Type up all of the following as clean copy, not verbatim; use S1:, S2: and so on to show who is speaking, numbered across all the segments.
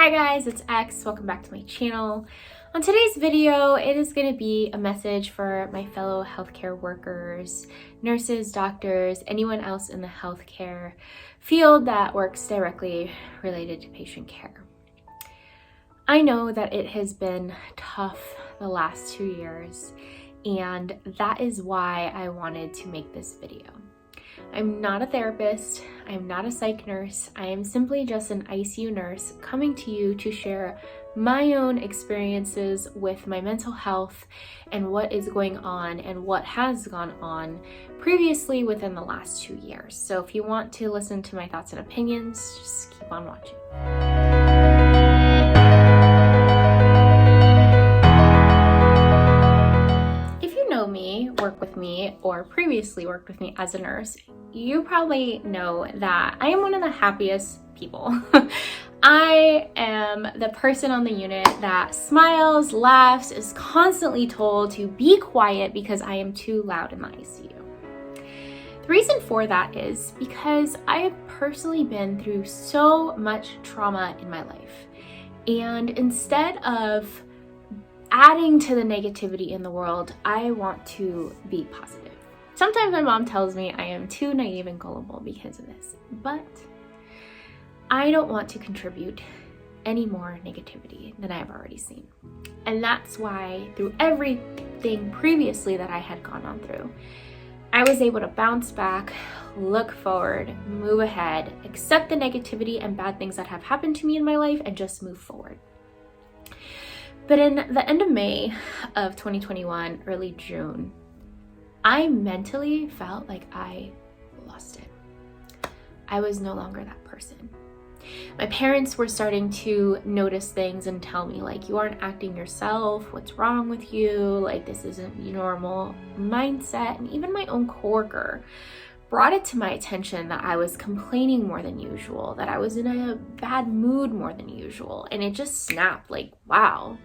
S1: Hi guys, it's X. Welcome back to my channel. On today's video, it is going to be a message for my fellow healthcare workers, nurses, doctors, anyone else in the healthcare field that works directly related to patient care. I know that it has been tough the last 2 years, and that is why I wanted to make this video. I'm not a therapist, I'm not a psych nurse, I am simply just an ICU nurse coming to you to share my own experiences with my mental health and what is going on and what has gone on previously within the last 2 years. So if you want to listen to my thoughts and opinions, just keep on watching. Work with me or previously worked with me as a nurse, you probably know that I am one of the happiest people. I am the person on the unit that smiles, laughs, is constantly told to be quiet because I am too loud in the ICU. The reason for that is because I have personally been through so much trauma in my life, and instead of adding to the negativity in the world, I want to be positive. Sometimes my mom tells me I am too naive and gullible because of this, but I don't want to contribute any more negativity than I've already seen. And that's why through everything previously that I had gone on through, I was able to bounce back, look forward, move ahead, accept the negativity and bad things that have happened to me in my life, and just move forward. But in the end of May of 2021, early June, I mentally felt like I lost it. I was no longer that person. My parents were starting to notice things and tell me, like, you aren't acting yourself, what's wrong with you, like this isn't your normal mindset. And even my own coworker brought it to my attention that I was complaining more than usual, that I was in a bad mood more than usual. And it just snapped, like, wow.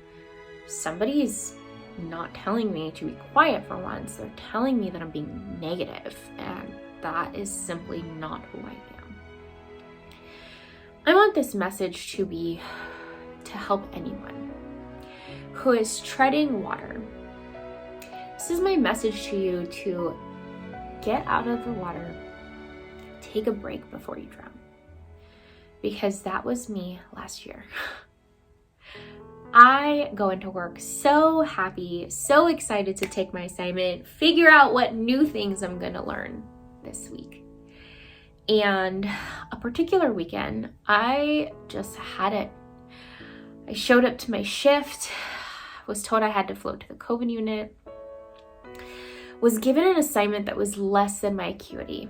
S1: Somebody's not telling me to be quiet for once. They're telling me that I'm being negative, and that is simply not who I am. I want this message to help anyone who is treading water. This is my message to you to get out of the water, take a break before you drown. Because that was me last year. I go into work so happy, so excited to take my assignment, figure out what new things I'm going to learn this week. And a particular weekend, I just had it. I showed up to my shift, was told I had to float to the COVID unit, was given an assignment that was less than my acuity.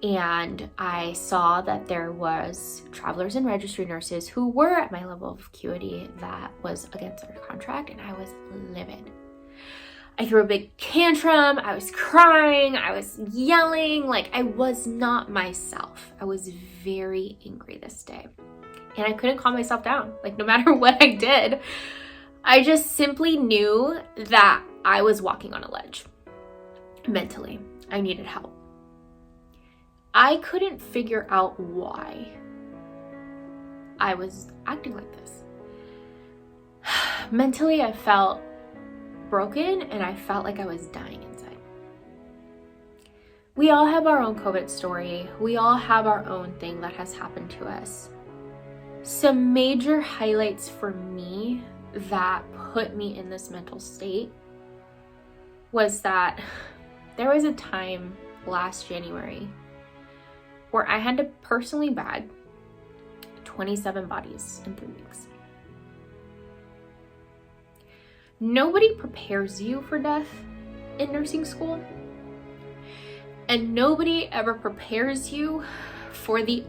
S1: And I saw that there was travelers and registry nurses who were at my level of acuity that was against our contract, and I was livid. I threw a big tantrum, I was crying, I was yelling, like I was not myself. I was very angry this day, and I couldn't calm myself down. Like no matter what I did, I just simply knew that I was walking on a ledge. Mentally, I needed help. I couldn't figure out why I was acting like this. Mentally, I felt broken and I felt like I was dying inside. We all have our own COVID story. We all have our own thing that has happened to us. Some major highlights for me that put me in this mental state was that there was a time last January where I had to personally bag 27 bodies in 3 weeks. Nobody prepares you for death in nursing school, and nobody ever prepares you for the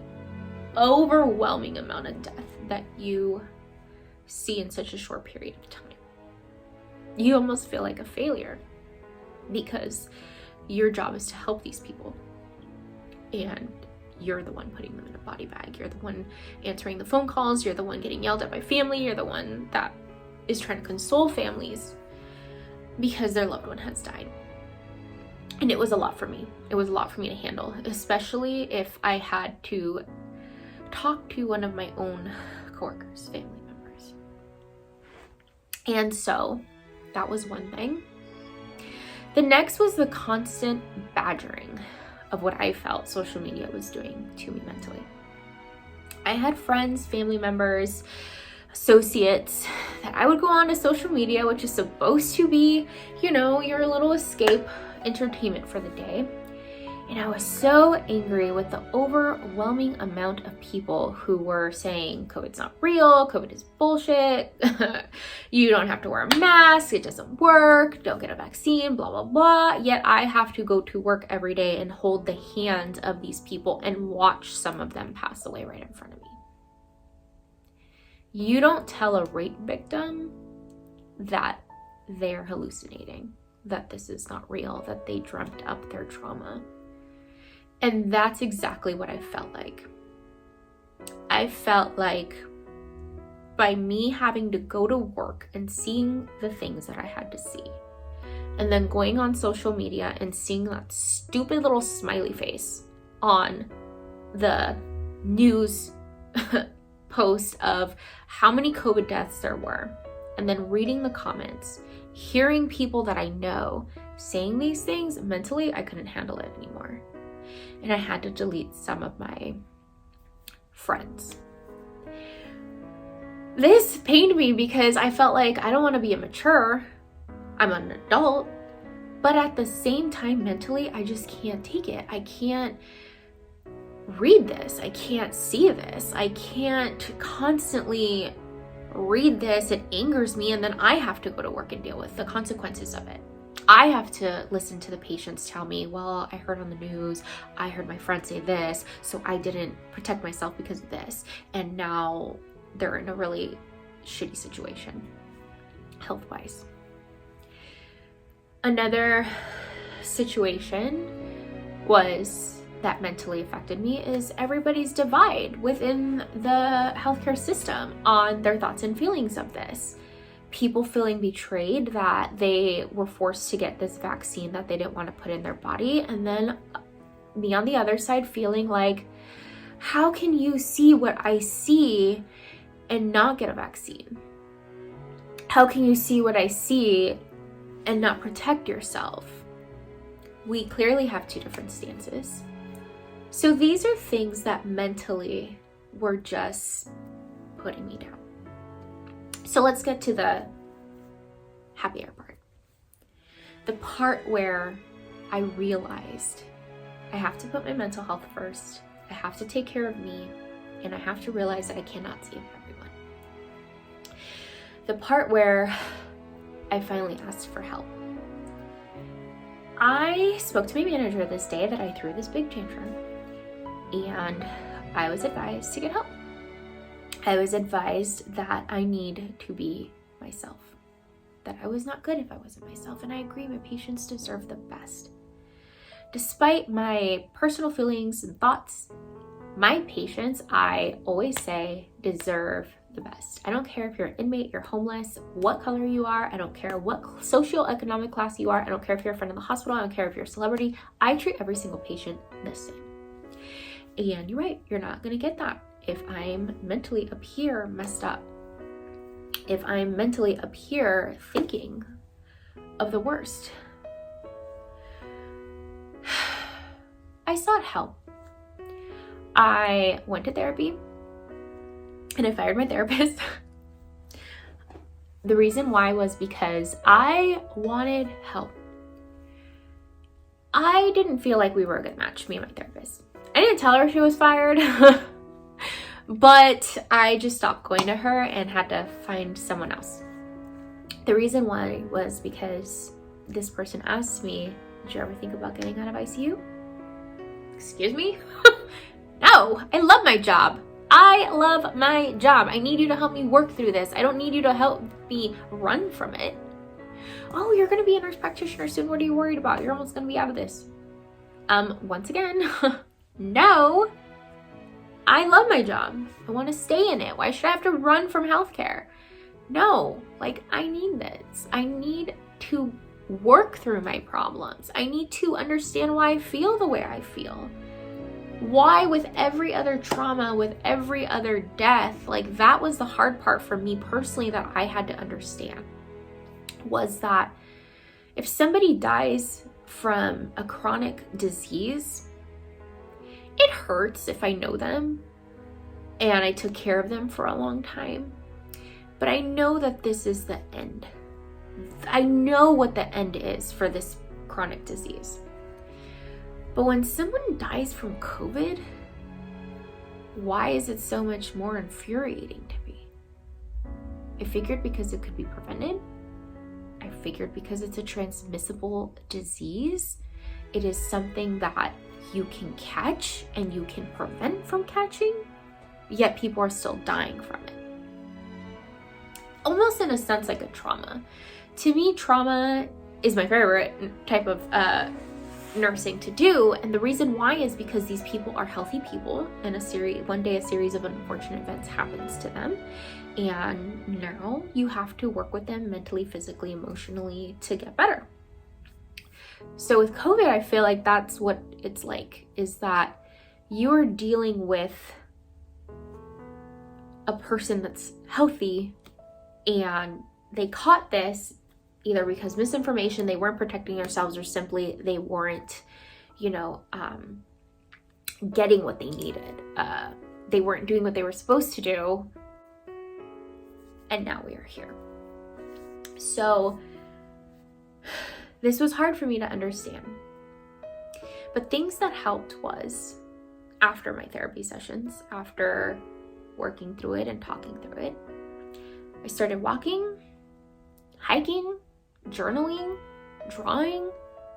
S1: overwhelming amount of death that you see in such a short period of time. You almost feel like a failure because your job is to help these people, and you're the one putting them in a body bag. You're the one answering the phone calls. You're the one getting yelled at by family. You're the one that is trying to console families because their loved one has died. And it was a lot for me. It was a lot for me to handle, especially if I had to talk to one of my own coworkers, family members. And so that was one thing. The next was the constant badgering of what I felt social media was doing to me mentally. I had friends, family members, associates that I would go on to social media, which is supposed to be, your little escape entertainment for the day. And I was so angry with the overwhelming amount of people who were saying COVID's not real, COVID is bullshit, you don't have to wear a mask, it doesn't work, don't get a vaccine, blah, blah, blah. Yet I have to go to work every day and hold the hand of these people and watch some of them pass away right in front of me. You don't tell a rape victim that they're hallucinating, that this is not real, that they dreamt up their trauma. And that's exactly what I felt like. I felt like by me having to go to work and seeing the things that I had to see, and then going on social media and seeing that stupid little smiley face on the news post of how many COVID deaths there were, and then reading the comments, hearing people that I know saying these things, mentally I couldn't handle it anymore. And I had to delete some of my friends. This pained me because I felt like I don't want to be immature. I'm an adult. But at the same time, mentally, I just can't take it. I can't read this. I can't see this. I can't constantly read this. It angers me. And then I have to go to work and deal with the consequences of it. I have to listen to the patients tell me, well, I heard on the news, I heard my friend say this, so I didn't protect myself because of this. And now they're in a really shitty situation, health-wise. Another situation that mentally affected me is everybody's divide within the healthcare system on their thoughts and feelings of this. People feeling betrayed that they were forced to get this vaccine that they didn't want to put in their body. And then me on the other side feeling like, how can you see what I see and not get a vaccine? How can you see what I see and not protect yourself? We clearly have two different stances. So these are things that mentally were just putting me down. So let's get to the happier part. The part where I realized I have to put my mental health first, I have to take care of me, and I have to realize that I cannot save everyone. The part where I finally asked for help. I spoke to my manager this day that I threw this big tantrum, and I was advised to get help. I was advised that I need to be myself, that I was not good if I wasn't myself, and I agree, my patients deserve the best. Despite my personal feelings and thoughts, my patients, I always say, deserve the best. I don't care if you're an inmate, you're homeless, what color you are, I don't care what socioeconomic class you are, I don't care if you're a friend in the hospital, I don't care if you're a celebrity, I treat every single patient the same. And you're right, you're not gonna get that if I'm mentally up here messed up, if I'm mentally up here thinking of the worst. I sought help. I went to therapy and I fired my therapist. The reason why was because I wanted help. I didn't feel like we were a good match, me and my therapist. I didn't tell her she was fired. But I just stopped going to her and had to find someone else. The reason why was because this person asked me, did you ever think about getting out of ICU? Excuse me? No, I love my job. I love my job. I need you to help me work through this. I don't need you to help me run from it. Oh, you're going to be a nurse practitioner soon. What are you worried about? You're almost going to be out of this. Once again, no. I love my job. I want to stay in it. Why should I have to run from healthcare? No, I need this. I need to work through my problems. I need to understand why I feel the way I feel. Why, with every other trauma, with every other death, like that was the hard part for me personally that I had to understand, was that if somebody dies from a chronic disease, it hurts if I know them and I took care of them for a long time. But I know that this is the end. I know what the end is for this chronic disease. But when someone dies from COVID, why is it so much more infuriating to me? I figured because it could be prevented. I figured because it's a transmissible disease. It is something that you can catch and you can prevent from catching, yet people are still dying from it. Almost in a sense like a trauma. To me, trauma is my favorite type of nursing to do, and the reason why is because these people are healthy people, and one day a series of unfortunate events happens to them, and now you have to work with them mentally, physically, emotionally to get better. So with COVID, I feel like that's what it's like, is that you're dealing with a person that's healthy and they caught this either because misinformation, they weren't protecting themselves, or simply they weren't, getting what they needed. They weren't doing what they were supposed to do. And now we are here. So this was hard for me to understand. But things that helped was, after my therapy sessions, after working through it and talking through it, I started walking, hiking, journaling, drawing,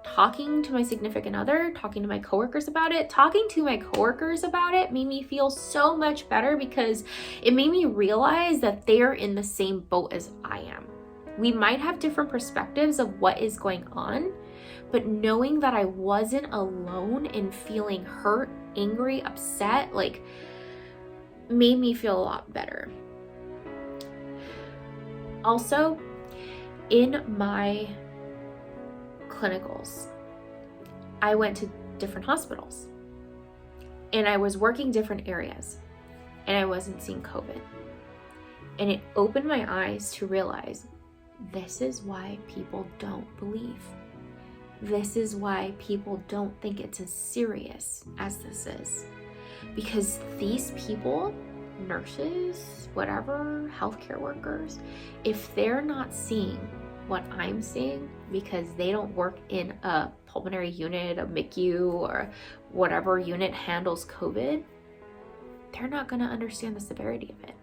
S1: talking to my significant other, talking to my coworkers about it. Talking to my coworkers about it made me feel so much better because it made me realize that they're in the same boat as I am. We might have different perspectives of what is going on, but knowing that I wasn't alone in feeling hurt, angry, upset, made me feel a lot better. Also, in my clinicals, I went to different hospitals and I was working different areas and I wasn't seeing COVID. And it opened my eyes to realize this is why people don't believe. This is why people don't think it's as serious as this is. Because these people, nurses, whatever, healthcare workers, if they're not seeing what I'm seeing because they don't work in a pulmonary unit, a MICU, or whatever unit handles COVID, they're not going to understand the severity of it.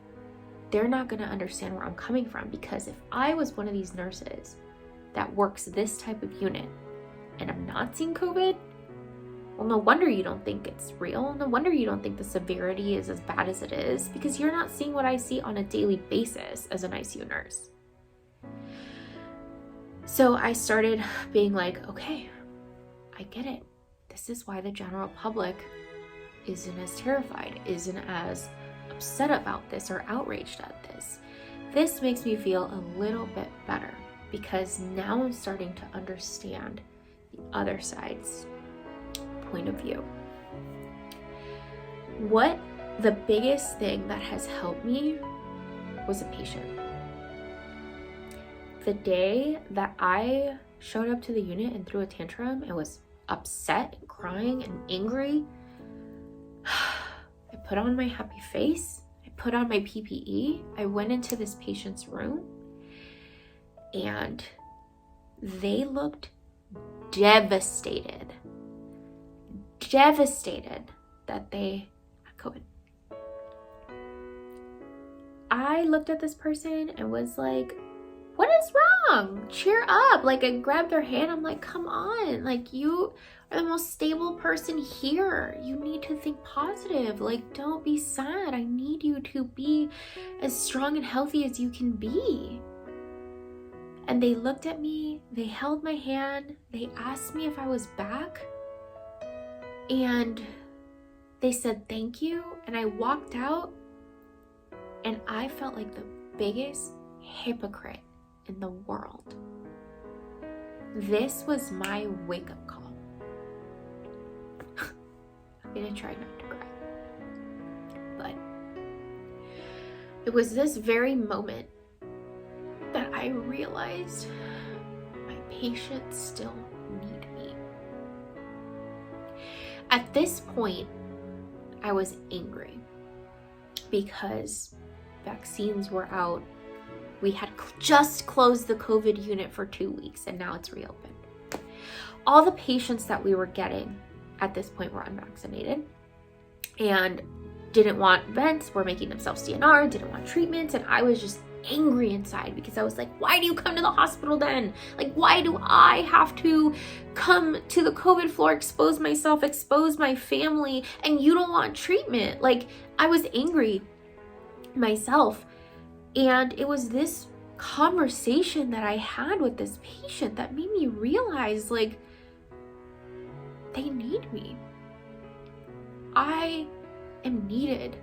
S1: They're not going to understand where I'm coming from, because if I was one of these nurses that works this type of unit and I'm not seeing COVID, well, no wonder you don't think it's real. No wonder you don't think the severity is as bad as it is, because you're not seeing what I see on a daily basis as an ICU nurse. So I started being like, okay, I get it. This is why the general public isn't as terrified, isn't as upset about this or outraged at this. This makes me feel a little bit better, because now I'm starting to understand the other side's point of view. What the biggest thing that has helped me was a patient. The day that I showed up to the unit and threw a tantrum and was upset and crying and angry, I put on my happy face, I put on my PPE, I went into this patient's room, and they looked devastated that they had COVID. I looked at this person and was like, what is wrong? Cheer up. I grabbed their hand. I'm like, come on. You are the most stable person here. You need to think positive. Don't be sad. I need you to be as strong and healthy as you can be. And they looked at me. They held my hand. They asked me if I was back. And they said thank you. And I walked out and I felt like the biggest hypocrite in the world. This was my wake-up call. I'm gonna try now. It was this very moment that I realized my patients still need me. At this point, I was angry because vaccines were out. We had just closed the COVID unit for 2 weeks and now it's reopened. All the patients that we were getting at this point were unvaccinated and didn't want vents, were making themselves DNR, didn't want treatments, and I was just angry inside because I was like, why do you come to the hospital then? Like, why do I have to come to the COVID floor, expose myself, expose my family, and you don't want treatment? Like, I was angry myself. And it was this conversation that I had with this patient that made me realize, like, they need me. I am needed.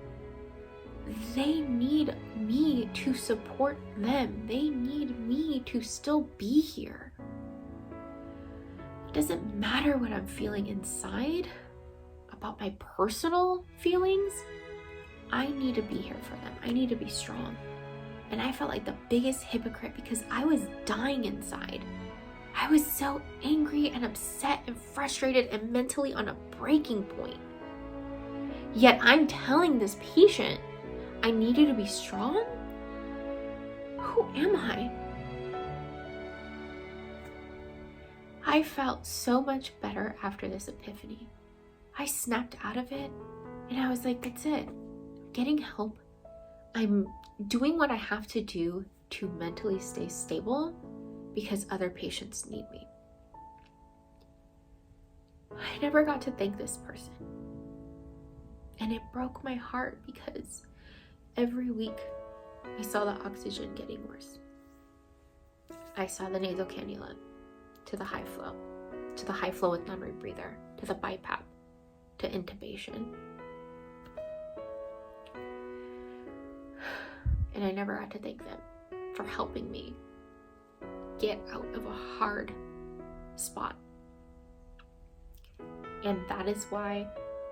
S1: They need me to support them. They need me to still be here. It doesn't matter what I'm feeling inside about my personal feelings. I need to be here for them. I need to be strong. And I felt like the biggest hypocrite because I was dying inside. I was so angry and upset and frustrated and mentally on a breaking point. Yet I'm telling this patient, I need you to be strong? Who am I? I felt so much better after this epiphany. I snapped out of it and I was like, that's it. I'm getting help. I'm doing what I have to do to mentally stay stable because other patients need me. I never got to thank this person. And it broke my heart because every week I saw the oxygen getting worse. I saw the nasal cannula to the high flow with non-rebreather, to the BiPAP, to intubation. And I never got to thank them for helping me get out of a hard spot. And that is why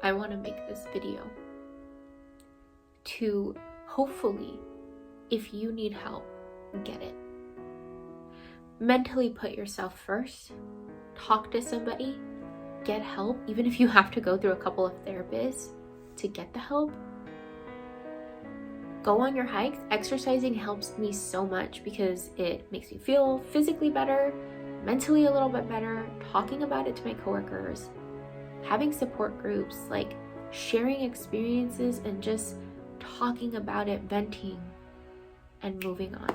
S1: I want to make this video. To hopefully, if you need help, get it. Mentally put yourself first. Talk to somebody. Get help, even if you have to go through a couple of therapists to get the help. Go on your hikes. Exercising helps me so much because it makes me feel physically better, mentally a little bit better, talking about it to my coworkers, having support groups, like sharing experiences and just talking about it, venting, and moving on.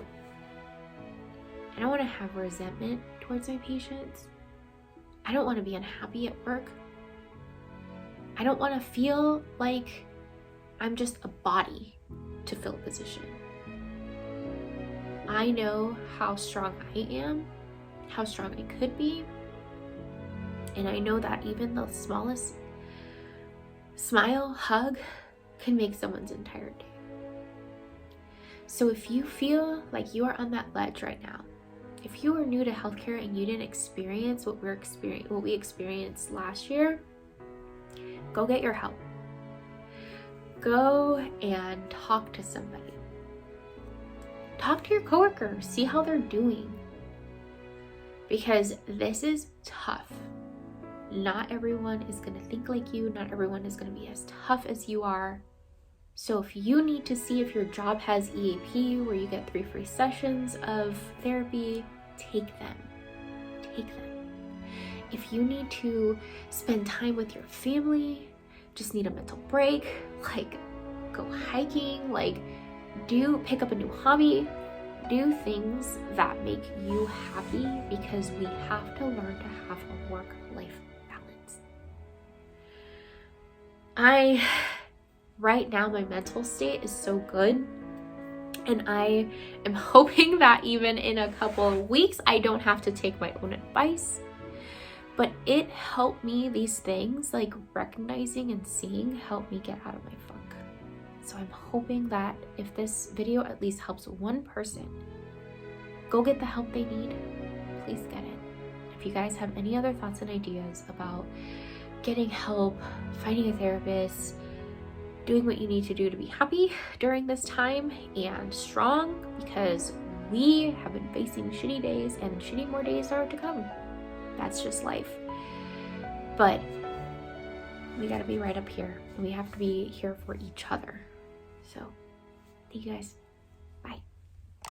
S1: I don't want to have resentment towards my patients. I don't want to be unhappy at work. I don't want to feel like I'm just a body to fill a position. I know how strong I am, how strong I could be, and I know that even the smallest smile, hug can make someone's entire day. So if you feel like you are on that ledge right now, if you are new to healthcare and you didn't experience what we experienced last year, go get your help. Go and talk to somebody. Talk to your coworkers, see how they're doing. Because this is tough. Not everyone is going to think like you. Not everyone is going to be as tough as you are. So if you need to see if your job has EAP, where you get 3 free sessions of therapy, take them. Take them. If you need to spend time with your family, just need a mental break, like go hiking, like pick up a new hobby, do things that make you happy, because we have to learn to have a work-life balance. Right now, my mental state is so good, and I am hoping that even in a couple of weeks, I don't have to take my own advice. But it helped me, these things, like recognizing and seeing, help me get out of my funk. So I'm hoping that if this video at least helps one person go get the help they need, please get it. If you guys have any other thoughts and ideas about getting help, finding a therapist, doing what you need to do to be happy during this time and strong, because we have been facing shitty days and shitty more days are to come. That's just life. But we gotta be right up here, and we have to be here for each other. So, thank you guys. Bye.